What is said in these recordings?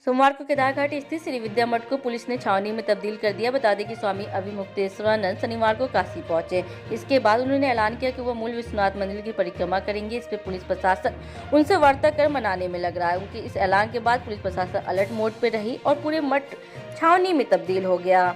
सोमवार को केदारघाट स्थित श्री विद्या मठ को पुलिस ने छावनी में तब्दील कर दिया। बता दें कि स्वामी अभिमुक्तेश्वरानंद शनिवार को काशी पहुंचे। इसके बाद उन्होंने ऐलान किया कि वो मूल विश्वनाथ मंदिर की परिक्रमा करेंगे। इस पर पुलिस प्रशासन उनसे वार्ता कर मनाने में लग रहा है। उनके इस ऐलान के बाद पुलिस प्रशासन अलर्ट मोड पर रही और पूरे मठ छावनी में तब्दील हो गया।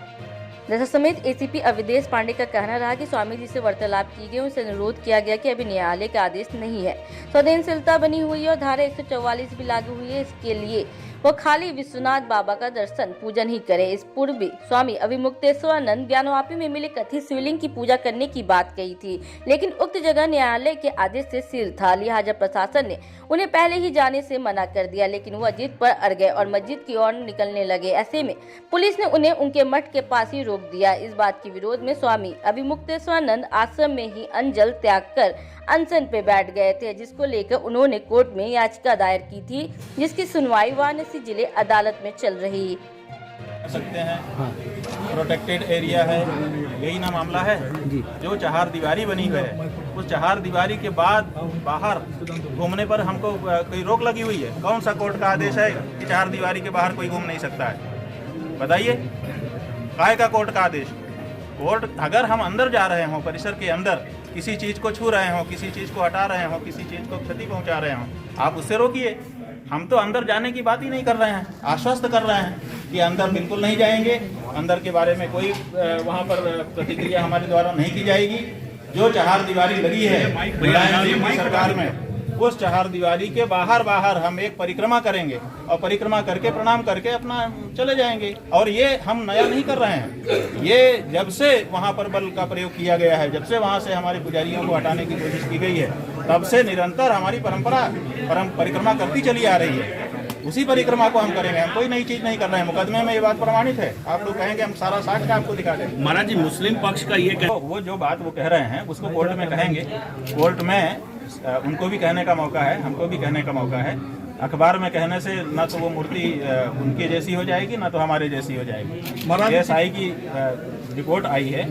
जैसा समेत एसीपी अविदेश पांडे का कहना रहा कि स्वामी जी से वार्तालाप की गई, उनसे अनुरोध किया गया कि अभी न्यायालय का आदेश नहीं है, संवेदनशीलता बनी हुई है और धारा 144 भी लागू हुई है। इसके लिए वो खाली विश्वनाथ बाबा का दर्शन पूजन ही करे। इस पूर्व स्वामी अभिमुक्तेश्वरानंद ज्ञानवापी में मिले कथित शिवलिंग की पूजा करने की बात कही थी, लेकिन उक्त जगह न्यायालय के आदेश से सिर था, लिहाजा प्रशासन ने उन्हें पहले ही जाने से मना कर दिया, लेकिन वह जिद पर अड़ गए और मस्जिद की ओर निकलने लगे। ऐसे में पुलिस ने उन्हें उनके मठ के पास ही रोक दिया। इस बात के विरोध में स्वामी अभिमुक्तेश्वरानंद आश्रम में ही अन्न त्याग कर अनशन पे बैठ गए थे, जिसको लेकर उन्होंने कोर्ट में याचिका दायर की थी, जिसकी सुनवाई वाराणसी जिले अदालत में चल रही सकते हैं। प्रोटेक्टेड एरिया है, यही ना मामला है। जो चहार दीवारी बनी हुई है, उस चहार दीवारी के बाद बाहर घूमने पर हमको कोई रोक लगी हुई है। कौन सा कोर्ट का आदेश है कि चहार दीवारी के बाहर कोई घूम नहीं सकता है? बताइए, काय का कोर्ट का आदेश? कोर्ट अगर हम अंदर जा रहे हों, परिसर के अंदर किसी चीज़ को छू रहे हों, किसी चीज़ को हटा रहे हों, किसी चीज़ को क्षति पहुंचा रहे हों, आप उससे रोकिए। हम तो अंदर जाने की बात ही नहीं कर रहे हैं, आश्वस्त कर रहे हैं कि अंदर बिल्कुल नहीं जाएंगे। अंदर के बारे में कोई वहाँ पर प्रतिक्रिया हमारे द्वारा नहीं की जाएगी। जो चहार दीवारी लगी है सरकार में, उस चहार दीवारी के बाहर हम एक परिक्रमा करेंगे और परिक्रमा करके प्रणाम करके अपना चले जाएंगे। और ये हम नया नहीं कर रहे हैं। ये जब से वहाँ पर बल का प्रयोग किया गया है, जब से वहाँ से हमारे पुजारियों को हटाने की कोशिश की गई है, तब से निरंतर हमारी परिक्रमा करती चली आ रही है। उसी परिक्रमा को हम करेंगे, हम कोई नई चीज नहीं कर रहे हैं। मुकदमे में ये बात प्रमाणित है। आप लोग कहेंगे हम सारा साक्ष्य आपको दिखा दें। महाराज जी, मुस्लिम पक्ष का ये वो जो बात वो कह रहे हैं उसको कोर्ट में कहेंगे। कोर्ट में उनको भी कहने का मौका है, हमको भी कहने का मौका है। अखबार में कहने से न तो वो मूर्ति उनकी जैसी हो जाएगी, न तो हमारे जैसी हो जाएगी। एएसआई की रिपोर्ट आई है,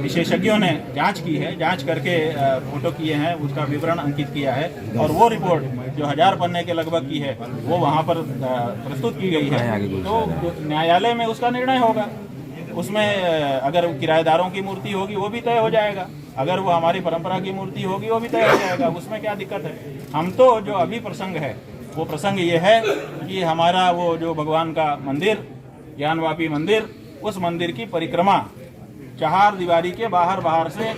विशेषज्ञों ने जांच की है, जांच करके फोटो किए हैं, उसका विवरण अंकित किया है और वो रिपोर्ट जो 1000 पन्ने के लगभग की है, वो वहाँ पर प्रस्तुत की गई है। तो न्यायालय में उसका निर्णय होगा। उसमें अगर किराएदारों की मूर्ति होगी वो भी तय हो जाएगा, अगर वो हमारी परंपरा की मूर्ति होगी वो भी तय हो जाएगा। उसमें क्या दिक्कत है? हम तो जो अभी प्रसंग है, वो प्रसंग ये है कि हमारा वो जो भगवान का मंदिर, ज्ञानवापी मंदिर, उस मंदिर की परिक्रमा चहार दीवारी के बाहर से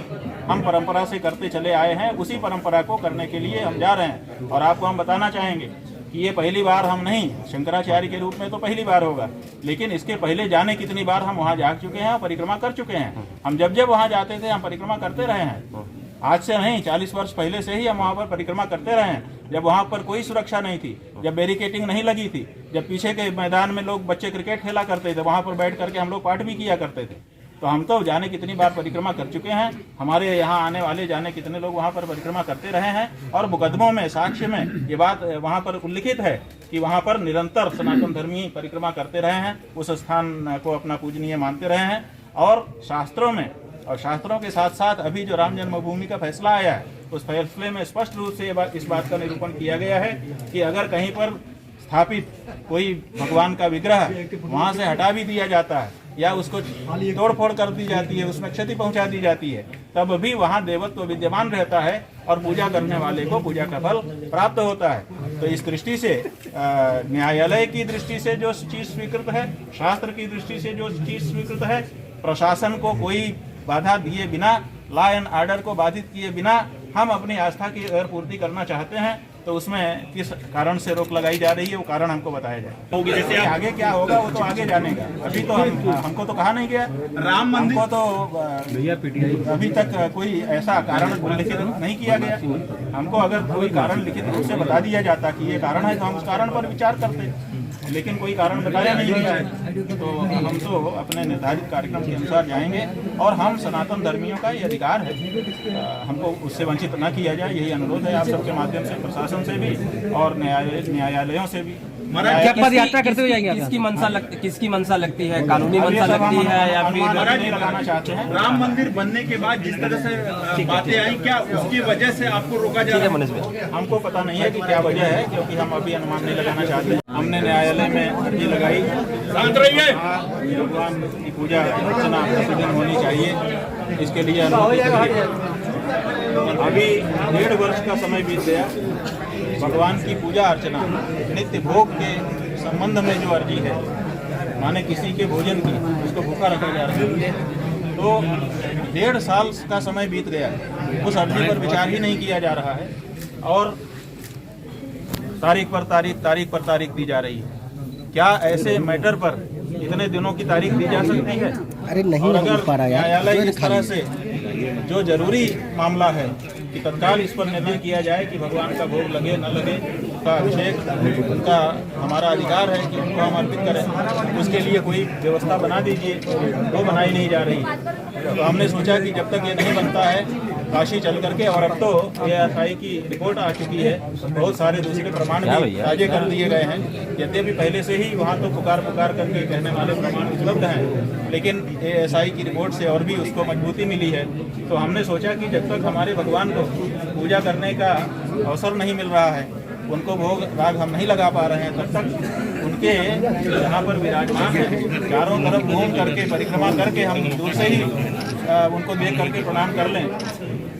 हम परंपरा से करते चले आए हैं। उसी परंपरा को करने के लिए हम जा रहे हैं। और आपको हम बताना चाहेंगे कि ये पहली बार हम नहीं, शंकराचार्य के रूप में तो पहली बार होगा, लेकिन इसके पहले जाने कितनी बार हम वहाँ जा चुके हैं, परिक्रमा कर चुके हैं। हम जब वहाँ जाते थे हम परिक्रमा करते रहे हैं। आज से नहीं, 40 वर्ष पहले से ही हम वहाँ पर परिक्रमा करते रहे हैं। जब वहाँ पर कोई सुरक्षा नहीं थी, जब बैरिकेटिंग नहीं लगी थी, जब पीछे के मैदान में लोग बच्चे क्रिकेट खेला करते थे, वहाँ पर बैठ करके हम लोग पाठ भी किया करते थे। तो हम तो जाने कितनी बार परिक्रमा कर चुके हैं। हमारे यहाँ आने वाले जाने कितने लोग वहाँ पर परिक्रमा करते रहे हैं। और मुकदमों में, साक्ष्य में ये बात वहाँ पर उल्लिखित है कि वहाँ पर निरंतर सनातन धर्मी परिक्रमा करते रहे हैं, उस स्थान को अपना पूजनीय मानते रहे हैं। और शास्त्रों में, और शास्त्रों के साथ साथ अभी जो राम जन्मभूमि का फैसला आया है, उस फैसले में स्पष्ट रूप से इस बात का निरूपण किया गया है कि अगर कहीं पर स्थापित कोई भगवान का विग्रह वहाँ से हटा भी दिया जाता है या उसको तोड़फोड़ कर दी जाती है, उसमें क्षति पहुंचा दी जाती है, तब भी वहाँ देवत्व विद्यमान रहता है और पूजा करने वाले को पूजा का फल प्राप्त होता है। तो इस दृष्टि से न्यायालय की दृष्टि से जो चीज स्वीकृत है, शास्त्र की दृष्टि से जो चीज स्वीकृत है, प्रशासन को कोई बाधा दिए बिना, लॉ एंड ऑर्डर को बाधित किए बिना हम अपनी आस्था की अगर पूर्ति करना चाहते हैं, तो उसमें किस कारण से रोक लगाई जा रही है वो कारण हमको बताया जाए। जैसे आगे क्या होगा वो तो आगे जानेगा। अभी तो हमको तो कहा नहीं गया। राम मंदिर को तो अभी तक कोई ऐसा कारण उल्लिखित नहीं किया गया। हमको अगर कोई कारण लिखित रूप से बता दिया जाता कि ये कारण है, तो हम उस कारण पर विचार करते, लेकिन कोई कारण बताया नहीं गया है। तो हम तो अपने निर्धारित कार्यक्रम के अनुसार जाएंगे और हम सनातन धर्मियों का ये अधिकार है, हमको उससे वंचित न किया जाए। यही अनुरोध है आप सबके माध्यम से, प्रशासन से भी और न्यायालयों से भी। क्या पद यात्रा करते हुए जाएंगे? किसकी मंशा लगती है? कानूनी मंशा लगती है या फिर लगाना चाहते हैं? राम मंदिर बनने के बाद जिस तरह से बातें आई, क्या उसकी वजह से आपको रोका जा रहा है? हमको पता नहीं है कि क्या वजह है, क्योंकि हम अभी अनुमान नहीं लगाना चाहते हैं। हमने न्यायालय में अर्जी लगाई। शांत रहिए। भगवान की पूजा अर्चना प्रतिदिन होनी चाहिए, इसके लिए अनुमति चाहिए। अभी 1.5 वर्ष का समय बीत गया। भगवान की पूजा अर्चना नित्य भोग के संबंध में जो अर्जी है, माने किसी के भोजन की, उसको भूखा रखा जा रहा है, तो 1.5 साल का समय बीत गया, उस अर्जी पर विचार ही नहीं किया जा रहा है और तारीख पर तारीख दी जा रही है। क्या ऐसे मैटर पर इतने दिनों की तारीख दी जा सकती है? अरे नहीं, और अगर पा रहा न्यायालय इस तरह से जो जरूरी मामला है कि तत्काल इस पर निर्णय किया जाए कि भगवान का भोग लगे न लगे, उनका अभिषेक उनका हमारा अधिकार है कि उनको हम अर्पित करें, उसके लिए कोई व्यवस्था बना दीजिए, वो बनाई नहीं जा रही। तो हमने सोचा कि जब तक ये नहीं बनता है काशी चल करके, और अब तो ASI की रिपोर्ट आ चुकी है, बहुत सारे दूसरे प्रमाण भी ताजे कर दिए गए हैं। यद्यपि पहले से ही वहाँ तो पुकार करके कहने वाले प्रमाण उपलब्ध हैं, लेकिन ASI की रिपोर्ट से और भी उसको मजबूती मिली है। तो हमने सोचा कि जब तक हमारे भगवान को पूजा करने का अवसर नहीं मिल रहा है, उनको भोग राग हम नहीं लगा पा रहे हैं, तब तक उनके यहाँ पर विराजमान है, चारों तरफ घूम करके परिक्रमा करके हम दूर से ही उनको देख करके प्रणाम कर लें।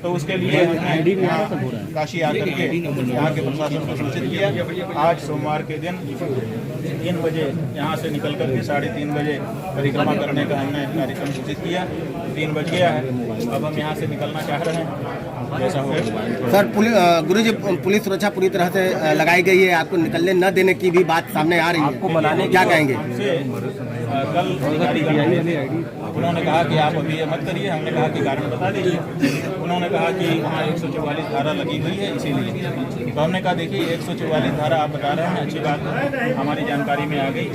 तो उसके लिए हमने काशी आकर के यहाँ के प्रशासन को सूचित किया। आज सोमवार के दिन 3 बजे यहाँ से निकल करके 3:30 बजे परिक्रमा करने का हमने कार्यक्रम सूचित किया। 3 बज गया है, अब हम यहाँ से निकलना चाह रहे हैं, जैसा हो। सर, गुरुजी, पुलिस सुरक्षा पूरी तरह से लगाई गई है, आपको निकलने न देने की भी बात सामने आ रही है, आपको मनाने क्या कहेंगे? कल अधिकारी उन्होंने कहा कि आप अभी ये मत करिए, हमने कहा कि कारण बता दीजिए। उन्होंने कहा कि वहाँ 144 धारा लगी हुई है इसीलिए। तो हमने कहा देखिए 144 धारा आप बता रहे हैं, अच्छी बात है, हमारी जानकारी में आ गई।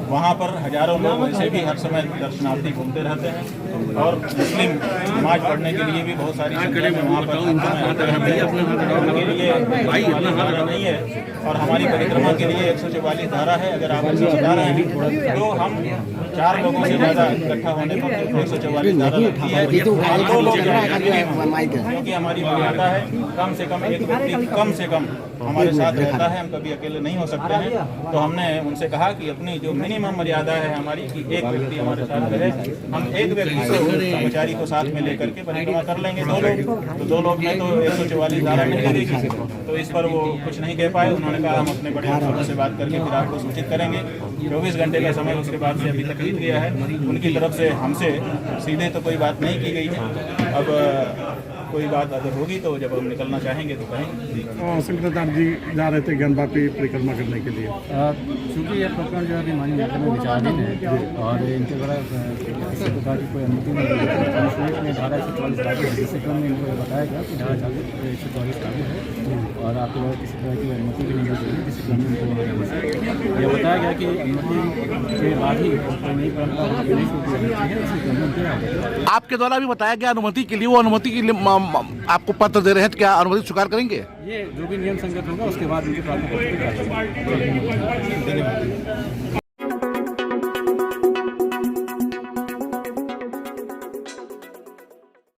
वहाँ पर हजारों लोग वैसे भी हर समय दर्शनार्थी घूमते रहते हैं और मुस्लिम नमाज पढ़ने के लिए भी बहुत सारी संख्या में वहाँ पर आते रहते हैं। उनके लिए 144 धारा नहीं है और हमारी परिक्रमा के लिए 144 धारा है। अगर आप ऐसा बता रहे हैं तो हम 4 लोगों से ज़्यादा इकट्ठा होने पर 144 धारा लगती है। 2 लोग क्योंकि हमारी मर्यादा है, कम से कम एक व्यक्ति कम से कम हमारे साथ रहता है, हम कभी अकेले नहीं हो सकते हैं। तो हमने उनसे कहा कि अपनी जो मिनिमम मर्यादा है हमारी कि एक व्यक्ति हमारे साथ रहे, हम एक व्यक्ति को कर्मचारी को साथ में लेकर के परिक्रमा कर लेंगे। 2 लोग तो 2 लोग में तो 144 धारा नहीं लगेगी। तो इस पर वो कुछ नहीं कह पाए। उन्होंने कहा हम अपने बड़े अफसरों से बात करके फिर आपको सूचित करेंगे। 24 घंटे का समय उसके बाद से अभी तक बीत गया है। उनकी तरफ से हमसे सीधे तो कोई बात नहीं की गई है। अब कोई बात अगर होगी तो जब हम निकलना चाहेंगे तो कहेंगे। शंकराचार्य जी जा रहे थे ज्ञानवापी परिक्रमा करने के लिए, चूँकि यह प्रकरण जो है माननीय न्यायालय में विचाराधीन है और इनके द्वारा किसी प्रकार की कोई अनुमति नहीं दी गई में धारा 144 लागू है, जिससे क्रम में इनको बताया गया कि धारा 144 लागू है और आपके द्वारा किसी तरह की अनुमति भी नहीं दी गई, जिससे क्रम में इनको यह बताया गया कि अनुमति के बाद ही नई परंपरा नहीं शुरू होती है, इसी क्रम में किया। आपके द्वारा भी बताया गया अनुमति के लिए, वो अनुमति के लिए आपको पत्र दे रहे हैं, क्या अनुमति स्वीकार करेंगे? ये जो भी नियम संगत होगा उसके बाद उनकी प्राथमिक।